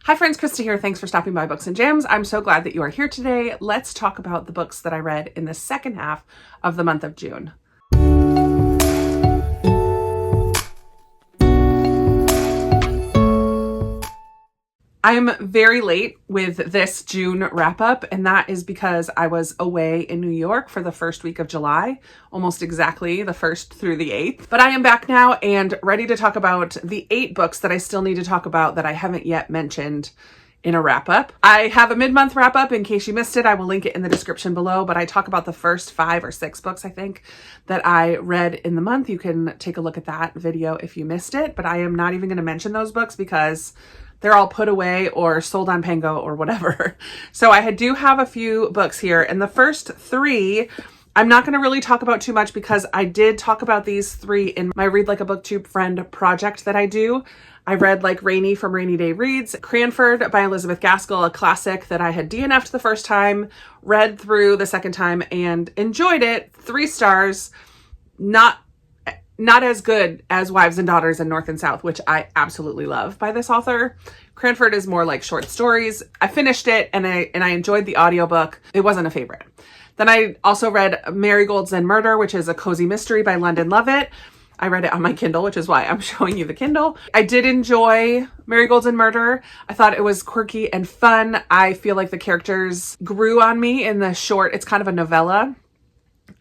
Hi friends, Krista here. Thanks for stopping by Books and Jams. I'm so glad that you are here today. Let's talk about the books that I read in the second half of the month of June. I am very late with this June wrap up, and that is because I was away in New York for the first week of July, almost exactly the 1st through the 8th. But I am back now and ready to talk about the 8 books that I still need to talk about that I haven't yet mentioned in a wrap up. I have a mid-month wrap up in case you missed it. I will link it in the description below, but I talk about the first 5 or 6 books, I think, that I read in the month. You can take a look at that video if you missed it, but I am not even going to mention those books because they're all put away or sold on Pango or whatever. So I do have a few books here, and the first 3 I'm not going to really talk about too much because I did talk about these 3 in my Read Like a Booktube Friend project that I do. I read like Rainy from Rainy Day Reads, Cranford by Elizabeth Gaskell, a classic that I had DNF'd the first time, read through the second time, and enjoyed it. 3 stars. Not as good as Wives and Daughters and North and South, which I absolutely love by this author. Cranford is more like short stories. I finished it and I enjoyed the audiobook. It wasn't a favorite. Then I also read Marigolds and Murder, which is a cozy mystery by London Lovett. I read it on my Kindle, which is why I'm showing you the Kindle. I did enjoy Marigolds and Murder. I thought it was quirky and fun. I feel like the characters grew on me in the short. It's kind of a novella.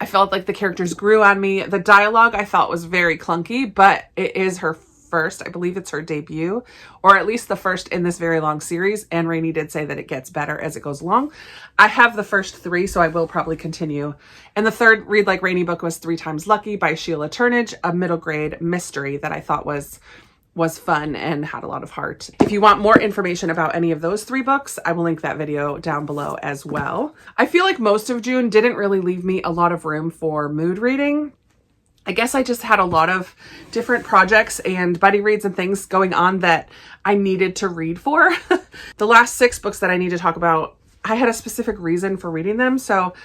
I felt like the characters grew on me. The dialogue I thought was very clunky, but it is her first, I believe it's her debut, or at least the first in this very long series. And Rainey did say that it gets better as it goes along. I have the first 3, so I will probably continue. And the third Read Like Rainy book was 3 Times Lucky by Sheila Turnage, a middle grade mystery that I thought was fun and had a lot of heart. If you want more information about any of those 3 books, I will link that video down below as well. I feel like most of June didn't really leave me a lot of room for mood reading. I guess I just had a lot of different projects and buddy reads and things going on that I needed to read for. The last 6 books that I need to talk about, I had a specific reason for reading them. So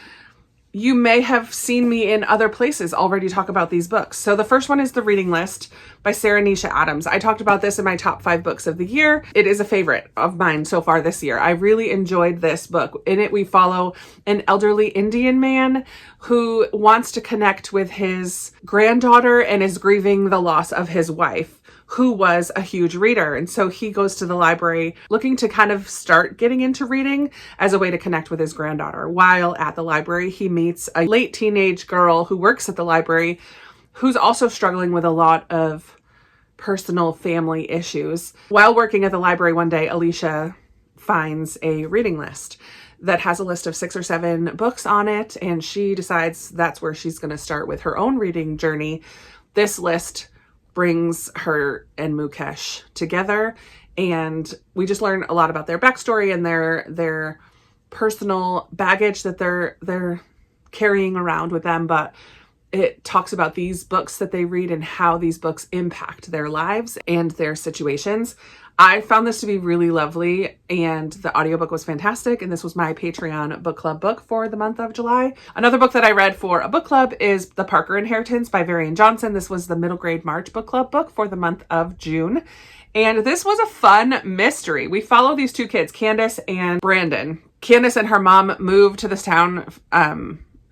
you may have seen me in other places already talk about these books. So the first one is The Reading List by Sarah Nisha Adams. I talked about this in my top 5 books of the year. It is a favorite of mine so far this year. I really enjoyed this book. In it, we follow an elderly Indian man who wants to connect with his granddaughter and is grieving the loss of his wife, who was a huge reader. And so he goes to the library looking to kind of start getting into reading as a way to connect with his granddaughter. While at the library, he meets a late teenage girl who works at the library who's also struggling with a lot of personal family issues. While working at the library one day, Alicia finds a reading list that has a list of 6 or 7 books on it, and she decides that's where she's going to start with her own reading journey. This list brings her and Mukesh together, and we just learn a lot about their backstory and their personal baggage that they're carrying around with them. But it talks about these books that they read and how these books impact their lives and their situations. I found this to be really lovely, and the audiobook was fantastic, and this was my Patreon book club book for the month of July. Another book that I read for a book club is The Parker Inheritance by Varian Johnson. This was the middle grade March book club book for the month of June, and this was a fun mystery. We follow these 2 kids, Candace and Brandon. Candace and her mom moved to this town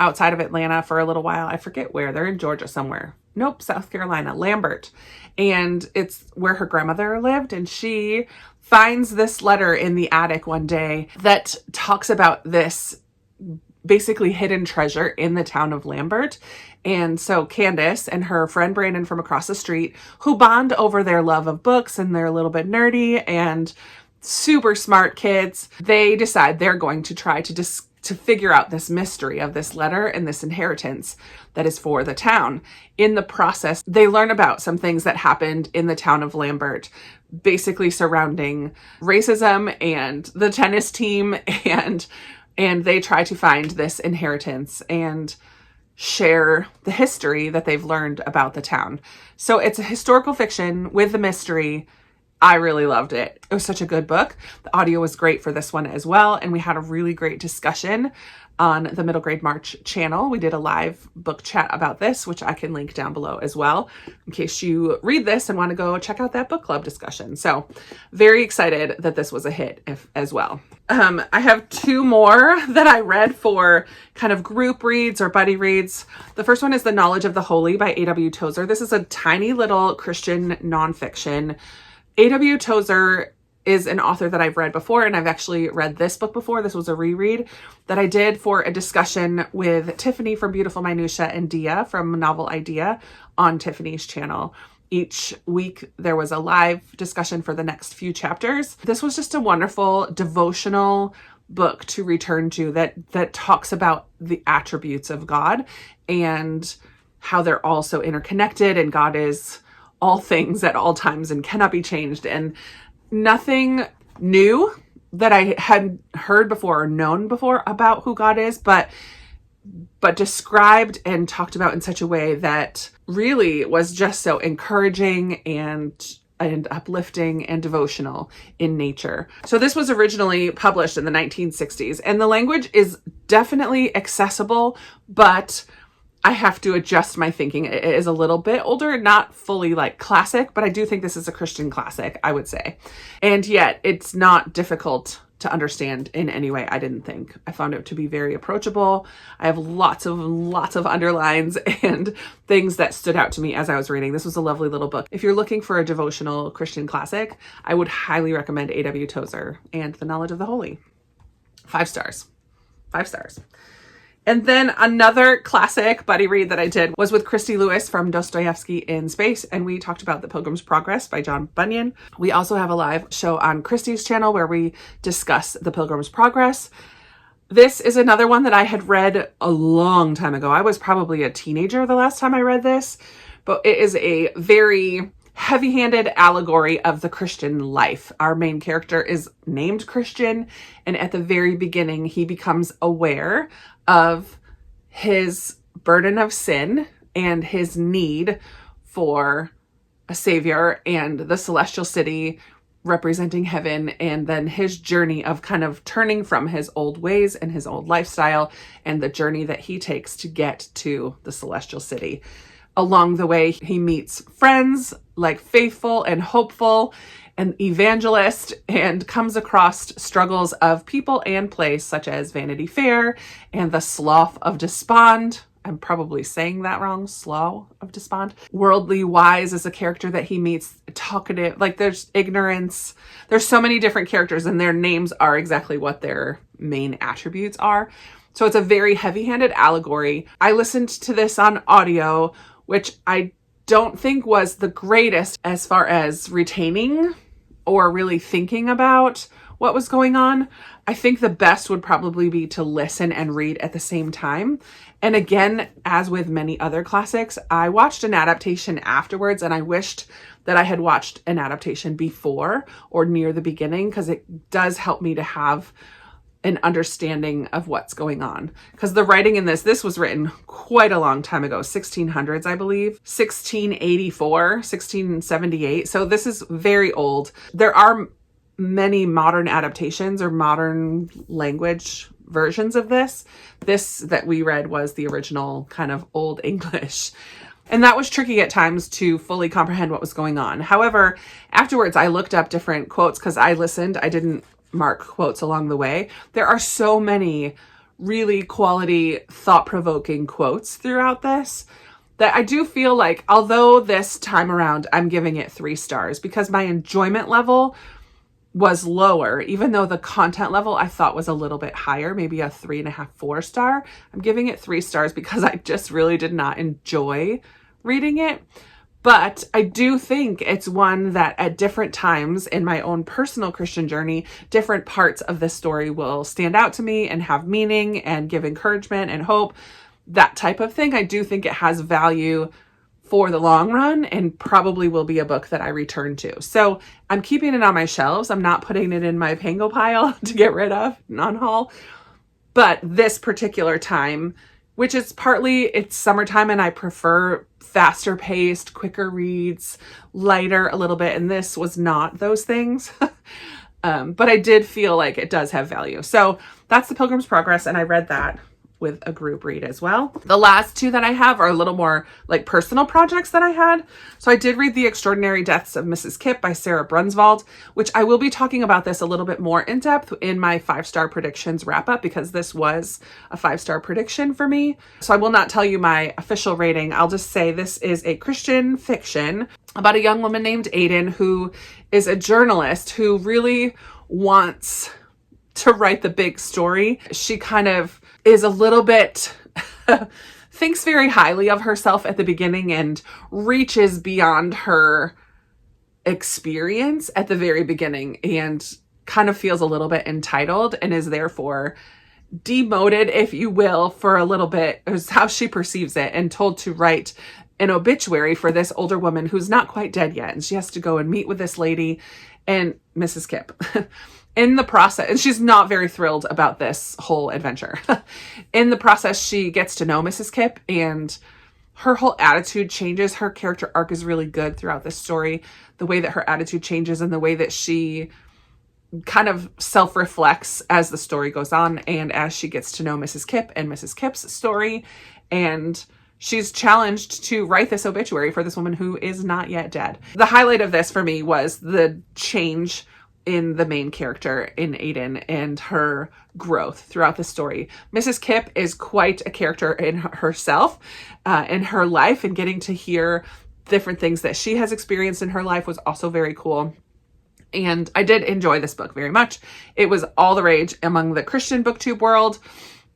outside of Atlanta for a little while. I forget where. They're in Georgia somewhere. Nope, South Carolina, Lambert. And it's where her grandmother lived. And she finds this letter in the attic one day that talks about this basically hidden treasure in the town of Lambert. And so Candace and her friend Brandon from across the street, who bond over their love of books, and they're a little bit nerdy and super smart kids, they decide they're going to try to figure out this mystery of this letter and this inheritance that is for the town. In the process, they learn about some things that happened in the town of Lambert, basically surrounding racism and the tennis team, and they try to find this inheritance and share the history that they've learned about the town. So it's a historical fiction with the mystery, I really loved it. It was such a good book. The audio was great for this one as well. And we had a really great discussion on the Middle Grade March channel. We did a live book chat about this, which I can link down below as well, in case you read this and want to go check out that book club discussion. So very excited that this was a hit as well. I have two more that I read for kind of group reads or buddy reads. The first one is The Knowledge of the Holy by A.W. Tozer. This is a tiny little Christian nonfiction. A.W. Tozer is an author that I've read before, and I've actually read this book before. This was a reread that I did for a discussion with Tiffany from Beautiful Minutia and Dia from Novel Idea on Tiffany's channel. Each week there was a live discussion for the next few chapters. This was just a wonderful devotional book to return to that talks about the attributes of God and how they're all so interconnected, and God is all things at all times and cannot be changed, and nothing new that I had heard before or known before about who God is, but described and talked about in such a way that really was just so encouraging and uplifting and devotional in nature. So this was originally published in the 1960s, and the language is definitely accessible, but I have to adjust my thinking. It is a little bit older, not fully like classic, but I do think this is a Christian classic, I would say. And yet it's not difficult to understand in any way, I didn't think. I found it to be very approachable. I have lots of underlines and things that stood out to me as I was reading. This was a lovely little book. If you're looking for a devotional Christian classic, I would highly recommend A.W. Tozer and The Knowledge of the Holy. 5 stars. 5 stars. And then another classic buddy read that I did was with Christy Lewis from Dostoevsky in Space, and we talked about The Pilgrims Progress by John Bunyan. We also have a live show on Christy's channel where we discuss The Pilgrims Progress. This is another one that I had read a long time ago. I was probably a teenager the last time I read this, but it is a very heavy-handed allegory of the Christian life. Our main character is named Christian, and at the very beginning, he becomes aware of his burden of sin and his need for a savior and the celestial city representing heaven, and then his journey of kind of turning from his old ways and his old lifestyle and the journey that he takes to get to the celestial city. Along the way, he meets friends like Faithful and Hopeful an evangelist, and comes across struggles of people and place such as Vanity Fair and the Slough of Despond. I'm probably saying that wrong. Slough of Despond. Worldly Wise is a character that he meets. Talkative, like there's Ignorance. There's so many different characters, and their names are exactly what their main attributes are. So it's a very heavy-handed allegory. I listened to this on audio, which I don't think was the greatest as far as retaining or really thinking about what was going on. I think the best would probably be to listen and read at the same time. And again, as with many other classics, I watched an adaptation afterwards, and I wished that I had watched an adaptation before or near the beginning, because it does help me to have an understanding of what's going on. Because the writing in this was written quite a long time ago, 1600s, I believe, 1684, 1678. So this is very old. There are many modern adaptations or modern language versions of this. This that we read was the original kind of Old English. And that was tricky at times to fully comprehend what was going on. However, afterwards I looked up different quotes because I listened. I didn't mark quotes along the way. There are so many really quality, thought-provoking quotes throughout this that I do feel like, although this time around I'm giving it 3 stars because my enjoyment level was lower, even though the content level I thought was a little bit higher, maybe a 3.5, 4 star. I'm giving it 3 stars because I just really did not enjoy reading it. But I do think it's one that at different times in my own personal Christian journey, different parts of this story will stand out to me and have meaning and give encouragement and hope, that type of thing. I do think it has value for the long run and probably will be a book that I return to. So I'm keeping it on my shelves. I'm not putting it in my Pango pile to get rid of, non-haul. But this particular time, which is partly it's summertime and I prefer faster paced, quicker reads, lighter a little bit. And this was not those things. But I did feel like it does have value. So that's the Pilgrims Progress. And I read that with a group read as well. The last two that I have are a little more like personal projects that I had. So I did read The Extraordinary Deaths of Mrs. Kipp by Sarah Brunswald, which I will be talking about this a little bit more in depth in my 5-star predictions wrap up, because this was a 5-star prediction for me. So I will not tell you my official rating. I'll just say this is a Christian fiction about a young woman named Aiden who is a journalist who really wants to write the big story. She kind of is a little bit, thinks very highly of herself at the beginning and reaches beyond her experience at the very beginning and kind of feels a little bit entitled and is therefore demoted, if you will, for a little bit, is how she perceives it, and told to write an obituary for this older woman who's not quite dead yet. And she has to go and meet with this lady and Mrs. Kipp. In the process, and she's not very thrilled about this whole adventure. In the process, she gets to know Mrs. Kipp and her whole attitude changes. Her character arc is really good throughout this story. The way that her attitude changes and the way that she kind of self-reflects as the story goes on and as she gets to know Mrs. Kipp and Mrs. Kipp's story. And she's challenged to write this obituary for this woman who is not yet dead. The highlight of this for me was the change in the main character in Aiden and her growth throughout the story. Mrs. Kipp is quite a character in herself, in her life, and getting to hear different things that she has experienced in her life was also very cool. And I did enjoy this book very much. It was all the rage among the Christian booktube world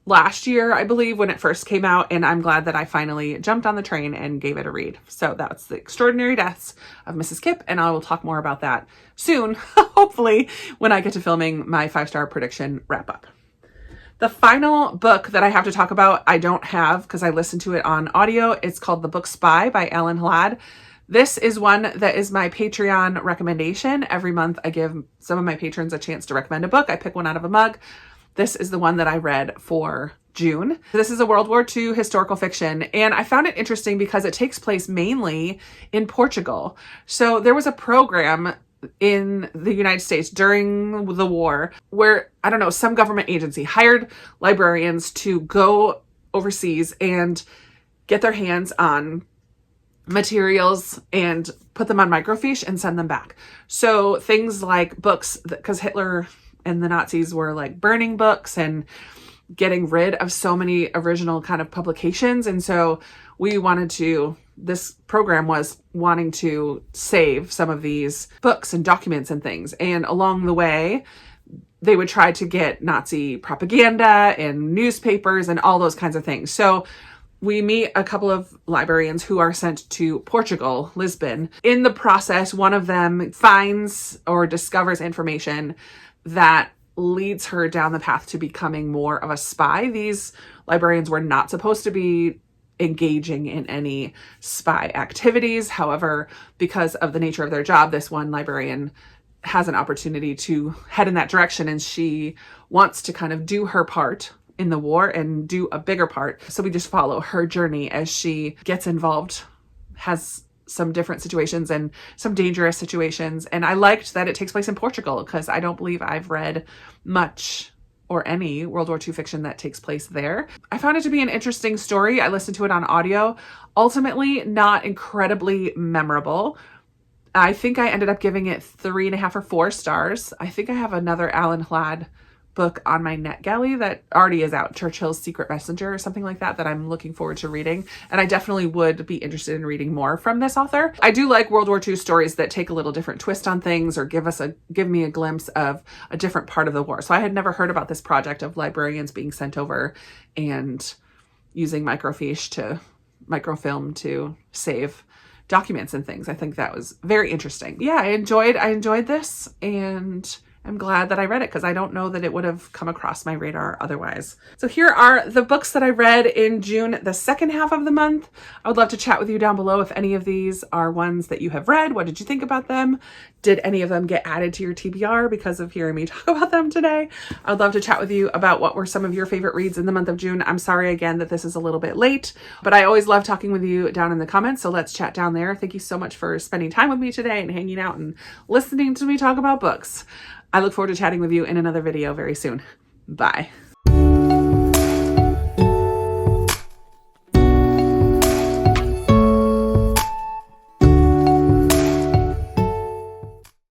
last year, I believe, when it first came out, and I'm glad that I finally jumped on the train and gave it a read. So that's The Extraordinary Deaths of Mrs. Kipp, and I will talk more about that soon, hopefully, when I get to filming my 5-star prediction wrap-up. The final book that I have to talk about, I don't have because I listened to it on audio. It's called The Book Spy by Alan Hlad. This is one that is my Patreon recommendation. Every month I give some of my patrons a chance to recommend a book. I pick one out of a mug. This is the one that I read for June. This is a World War II historical fiction, and I found it interesting because it takes place mainly in Portugal. So there was a program in the United States during the war where, I don't know, some government agency hired librarians to go overseas and get their hands on materials and put them on microfiche and send them back. So things like books, because Hitler and the Nazis were like burning books and getting rid of so many original kind of publications. And so this program was wanting to save some of these books and documents and things. And along the way, they would try to get Nazi propaganda and newspapers and all those kinds of things. So we meet a couple of librarians who are sent to Portugal, Lisbon. In the process, one of them finds or discovers information that leads her down the path to becoming more of a spy. These librarians were not supposed to be engaging in any spy activities. However, because of the nature of their job, this one librarian has an opportunity to head in that direction, and she wants to kind of do her part in the war and do a bigger part. So we just follow her journey as she gets involved, has some different situations and some dangerous situations. And I liked that it takes place in Portugal because I don't believe I've read much or any World War II fiction that takes place there. I found it to be an interesting story. I listened to it on audio. Ultimately, not incredibly memorable. I think I ended up giving it 3.5 or 4 stars. I think I have another Alan Hlad book on my NetGalley that already is out, Churchill's Secret Messenger or something like that I'm looking forward to reading. And I definitely would be interested in reading more from this author. I do like World War II stories that take a little different twist on things or give me a glimpse of a different part of the war. So I had never heard about this project of librarians being sent over and using microfilm to save documents and things. I think that was very interesting. Yeah, I enjoyed this, and I'm glad that I read it because I don't know that it would have come across my radar otherwise. So here are the books that I read in June, the second half of the month. I would love to chat with you down below if any of these are ones that you have read. What did you think about them? Did any of them get added to your TBR because of hearing me talk about them today? I would love to chat with you about what were some of your favorite reads in the month of June. I'm sorry again that this is a little bit late, but I always love talking with you down in the comments. So let's chat down there. Thank you so much for spending time with me today and hanging out and listening to me talk about books. I look forward to chatting with you in another video very soon. Bye.